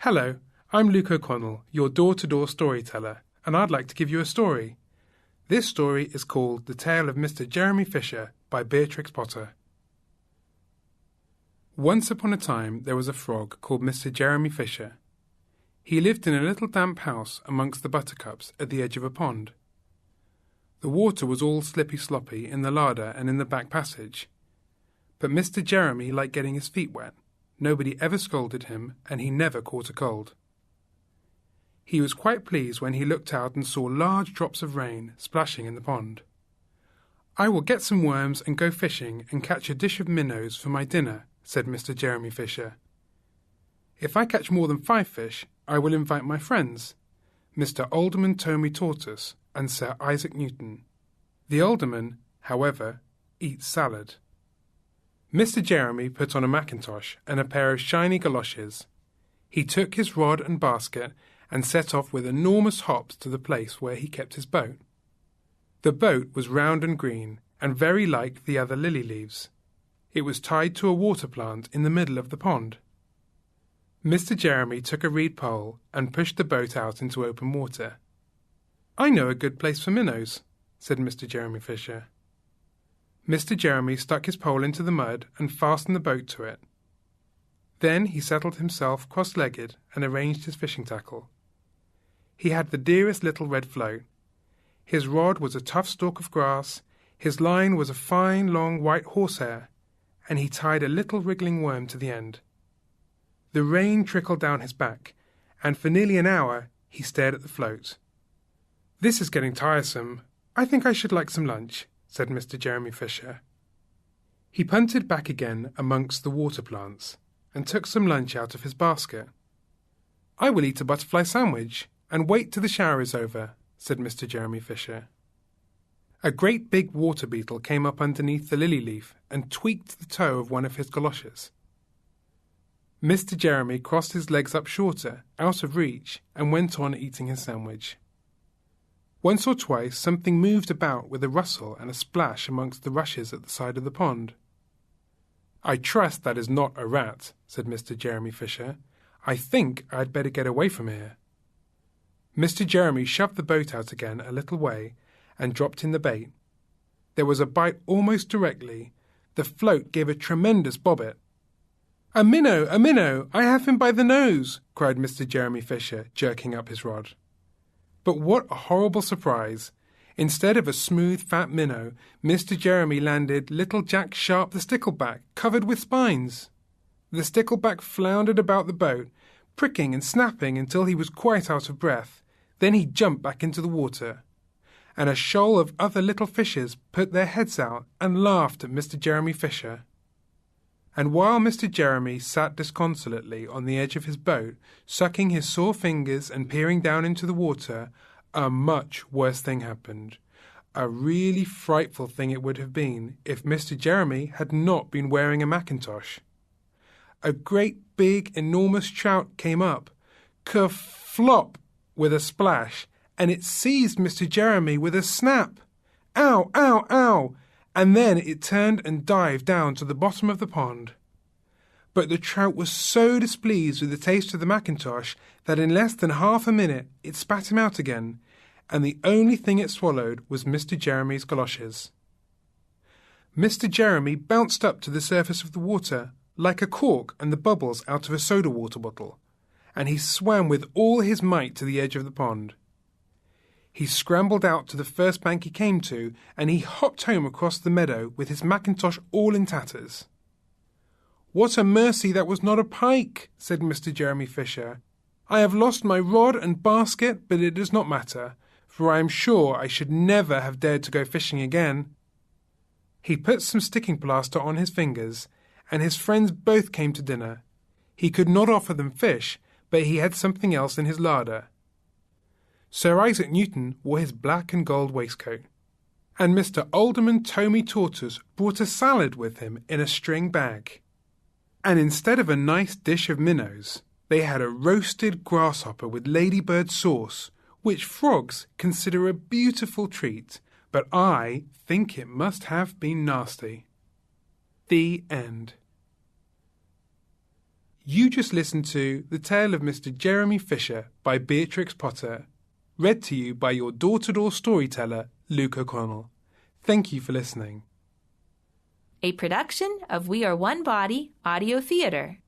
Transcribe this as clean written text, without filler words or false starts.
Hello, I'm Luke O'Connell, your door-to-door storyteller, and I'd like to give you a story. This story is called The Tale of Mr. Jeremy Fisher by Beatrix Potter. Once upon a time there was a frog called Mr. Jeremy Fisher. He lived in a little damp house amongst the buttercups at the edge of a pond. The water was all slippy-sloppy in the larder and in the back passage. But Mr. Jeremy liked getting his feet wet. Nobody ever scolded him, and he never caught a cold. He was quite pleased when he looked out and saw large drops of rain splashing in the pond. "I will get some worms and go fishing and catch a dish of minnows for my dinner," said Mr. Jeremy Fisher. "If I catch more than 5 fish, I will invite my friends, Mr. Alderman Tommy Tortoise and Sir Isaac Newton. The alderman, however, eats salad." Mr. Jeremy put on a mackintosh and a pair of shiny galoshes. He took his rod and basket and set off with enormous hops to the place where he kept his boat. The boat was round and green, and very like the other lily leaves. It was tied to a water plant in the middle of the pond. Mr. Jeremy took a reed pole and pushed the boat out into open water. "I know a good place for minnows," said Mr. Jeremy Fisher. Mr. Jeremy stuck his pole into the mud and fastened the boat to it. Then he settled himself cross-legged and arranged his fishing tackle. He had the dearest little red float. His rod was a tough stalk of grass, his line was a fine long white horsehair, and he tied a little wriggling worm to the end. The rain trickled down his back, and for nearly an hour he stared at the float. "This is getting tiresome. I think I should like some lunch," said Mr. Jeremy Fisher. He punted back again amongst the water plants and took some lunch out of his basket. "I will eat a butterfly sandwich and wait till the shower is over," said Mr. Jeremy Fisher. A great big water beetle came up underneath the lily leaf and tweaked the toe of one of his galoshes. Mr. Jeremy crossed his legs up shorter, out of reach, and went on eating his sandwich. Once or twice something moved about with a rustle and a splash amongst the rushes at the side of the pond. "I trust that is not a rat," said Mr. Jeremy Fisher. "I think I had better get away from here." Mr. Jeremy shoved the boat out again a little way and dropped in the bait. There was a bite almost directly. The float gave a tremendous bobbit. "A minnow! A minnow! I have him by the nose!" cried Mr. Jeremy Fisher, jerking up his rod. But what a horrible surprise! Instead of a smooth, fat minnow, Mr. Jeremy landed little Jack Sharp the stickleback, covered with spines. The stickleback floundered about the boat, pricking and snapping until he was quite out of breath. Then he jumped back into the water, and a shoal of other little fishes put their heads out and laughed at Mr. Jeremy Fisher. And while Mr. Jeremy sat disconsolately on the edge of his boat, sucking his sore fingers and peering down into the water, a much worse thing happened. A really frightful thing it would have been if Mr. Jeremy had not been wearing a mackintosh. A great big enormous trout came up, ker-flop with a splash, and it seized Mr. Jeremy with a snap. "Ow, ow, ow!" And then it turned and dived down to the bottom of the pond. But the trout was so displeased with the taste of the mackintosh that in less than half a minute it spat him out again, and the only thing it swallowed was Mr. Jeremy's galoshes. Mr. Jeremy bounced up to the surface of the water like a cork and the bubbles out of a soda water bottle, and he swam with all his might to the edge of the pond. He scrambled out to the first bank he came to, and he hopped home across the meadow with his mackintosh all in tatters. "What a mercy that was not a pike," said Mr. Jeremy Fisher. "I have lost my rod and basket, but it does not matter, for I am sure I should never have dared to go fishing again." He put some sticking plaster on his fingers, and his friends both came to dinner. He could not offer them fish, but he had something else in his larder. Sir Isaac Newton wore his black and gold waistcoat, and Mr. Alderman Tommy Tortoise brought a salad with him in a string bag. And instead of a nice dish of minnows, they had a roasted grasshopper with ladybird sauce, which frogs consider a beautiful treat, but I think it must have been nasty. The end. You just listened to The Tale of Mr. Jeremy Fisher by Beatrix Potter, read to you by your door-to-door storyteller, Luke O'Connell. Thank you for listening. A production of We Are One Body Audio Theatre.